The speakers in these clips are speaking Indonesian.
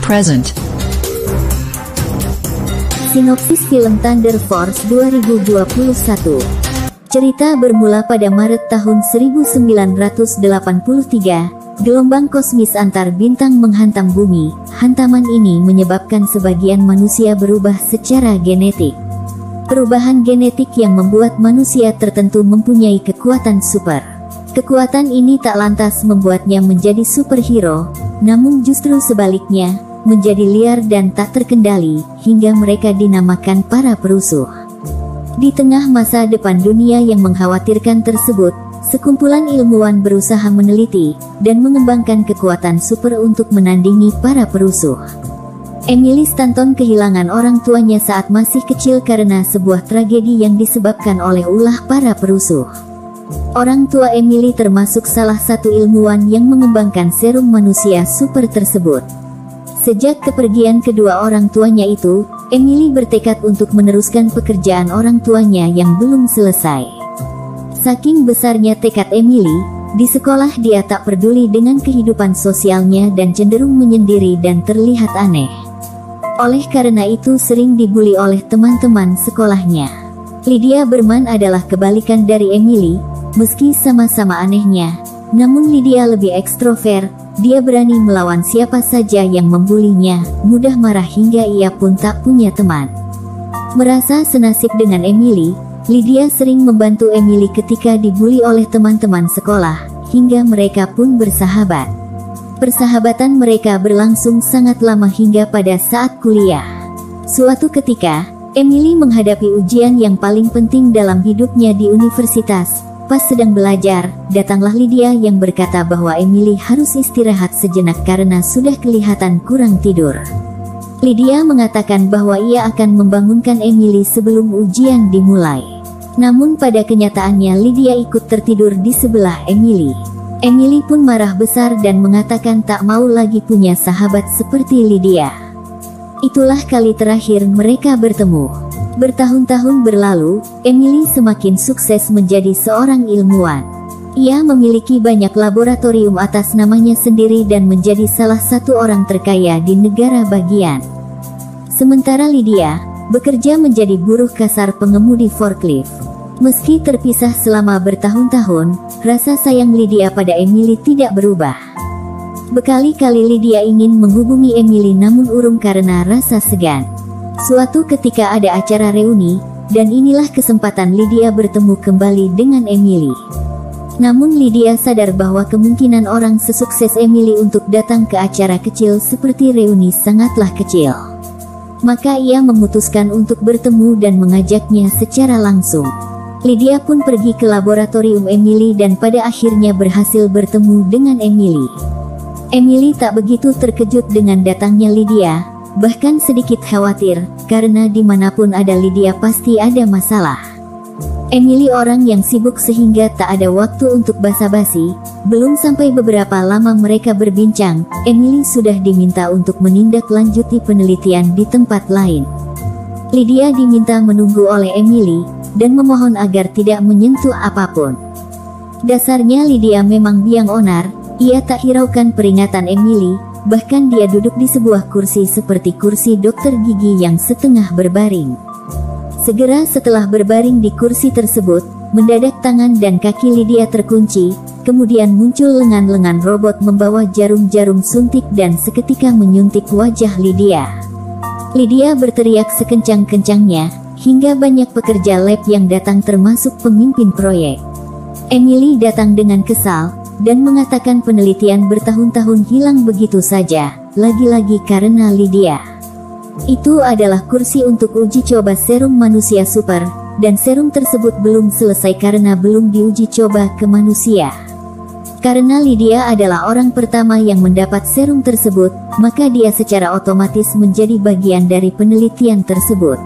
present. Sinopsis film Thunder Force 2021. Cerita bermula pada Maret tahun 1983, gelombang kosmis antar bintang menghantam bumi. Hantaman ini menyebabkan sebagian manusia berubah secara genetik. Perubahan genetik yang membuat manusia tertentu mempunyai kekuatan super. Kekuatan ini tak lantas membuatnya menjadi superhero, namun justru sebaliknya, menjadi liar dan tak terkendali, hingga mereka dinamakan para perusuh. Di tengah masa depan dunia yang mengkhawatirkan tersebut, sekumpulan ilmuwan berusaha meneliti dan mengembangkan kekuatan super untuk menandingi para perusuh. Emily Stanton kehilangan orang tuanya saat masih kecil karena sebuah tragedi yang disebabkan oleh ulah para perusuh. Orang tua Emily termasuk salah satu ilmuwan yang mengembangkan serum manusia super tersebut. Sejak kepergian kedua orang tuanya itu, Emily bertekad untuk meneruskan pekerjaan orang tuanya yang belum selesai. Saking besarnya tekad Emily, di sekolah dia tak peduli dengan kehidupan sosialnya dan cenderung menyendiri dan terlihat aneh. Oleh karena itu sering dibully oleh teman-teman sekolahnya. Lydia Berman adalah kebalikan dari Emily, meski sama-sama anehnya, namun Lydia lebih ekstrovert. Dia berani melawan siapa saja yang membulinya, mudah marah hingga ia pun tak punya teman. Merasa senasib dengan Emily, Lydia sering membantu Emily ketika dibully oleh teman-teman sekolah, hingga mereka pun bersahabat. Persahabatan mereka berlangsung sangat lama hingga pada saat kuliah. Suatu ketika, Emily menghadapi ujian yang paling penting dalam hidupnya di universitas. Pas sedang belajar, datanglah Lydia yang berkata bahwa Emily harus istirahat sejenak karena sudah kelihatan kurang tidur. Lydia mengatakan bahwa ia akan membangunkan Emily sebelum ujian dimulai. Namun pada kenyataannya Lydia ikut tertidur di sebelah Emily. Emily pun marah besar dan mengatakan tak mau lagi punya sahabat seperti Lydia. Itulah kali terakhir mereka bertemu. Bertahun-tahun berlalu, Emily semakin sukses menjadi seorang ilmuwan. Ia memiliki banyak laboratorium atas namanya sendiri dan menjadi salah satu orang terkaya di negara bagian. Sementara Lydia bekerja menjadi buruh kasar pengemudi forklift. Meski terpisah selama bertahun-tahun, rasa sayang Lydia pada Emily tidak berubah. Berkali-kali Lydia ingin menghubungi Emily namun urung karena rasa segan. Suatu ketika ada acara reuni, dan inilah kesempatan Lydia bertemu kembali dengan Emily. Namun Lydia sadar bahwa kemungkinan orang sesukses Emily untuk datang ke acara kecil seperti reuni sangatlah kecil. Maka ia memutuskan untuk bertemu dan mengajaknya secara langsung. Lydia pun pergi ke laboratorium Emily dan pada akhirnya berhasil bertemu dengan Emily. Emily tak begitu terkejut dengan datangnya Lydia, bahkan sedikit khawatir, karena dimanapun ada Lydia pasti ada masalah. Emily orang yang sibuk sehingga tak ada waktu untuk basa-basi. Belum sampai beberapa lama mereka berbincang, Emily sudah diminta untuk menindaklanjuti penelitian di tempat lain. Lydia diminta menunggu oleh Emily, dan memohon agar tidak menyentuh apapun. Dasarnya Lydia memang biang onar, ia tak hiraukan peringatan Emily. Bahkan dia duduk di sebuah kursi seperti kursi dokter gigi yang setengah berbaring. Segera setelah berbaring di kursi tersebut, mendadak tangan dan kaki Lydia terkunci, kemudian muncul lengan-lengan robot membawa jarum-jarum suntik dan seketika menyuntik wajah Lydia. Lydia berteriak sekencang-kencangnya, hingga banyak pekerja lab yang datang termasuk pemimpin proyek. Emily datang dengan kesal, dan mengatakan penelitian bertahun-tahun hilang begitu saja, lagi-lagi karena Lydia. Itu adalah kursi untuk uji coba serum manusia super, dan serum tersebut belum selesai karena belum diuji coba ke manusia. Karena Lydia adalah orang pertama yang mendapat serum tersebut, maka dia secara otomatis menjadi bagian dari penelitian tersebut.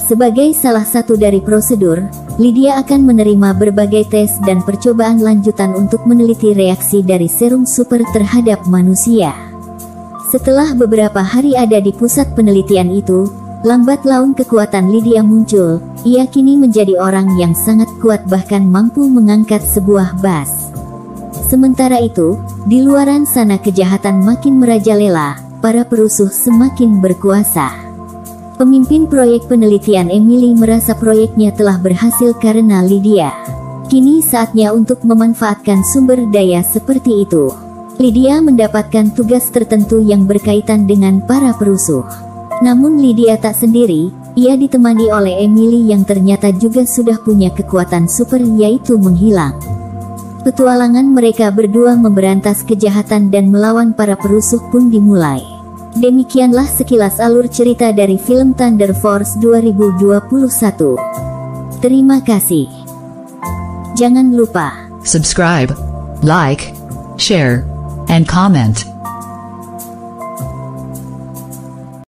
Sebagai salah satu dari prosedur, Lydia akan menerima berbagai tes dan percobaan lanjutan untuk meneliti reaksi dari serum super terhadap manusia. Setelah beberapa hari ada di pusat penelitian itu, lambat laun kekuatan Lydia muncul. Ia kini menjadi orang yang sangat kuat bahkan mampu mengangkat sebuah bas. Sementara itu, di luaran sana kejahatan makin merajalela. para perusuh semakin berkuasa. Pemimpin proyek penelitian Emily merasa proyeknya telah berhasil karena Lydia. Kini saatnya untuk memanfaatkan sumber daya seperti itu. Lydia mendapatkan tugas tertentu yang berkaitan dengan para perusuh. Namun Lydia tak sendiri, ia ditemani oleh Emily yang ternyata juga sudah punya kekuatan super, yaitu menghilang. Petualangan mereka berdua memberantas kejahatan dan melawan para perusuh pun dimulai. Demikianlah sekilas alur cerita dari film Thunder Force 2021. Terima kasih. Jangan lupa subscribe, like, share, and comment.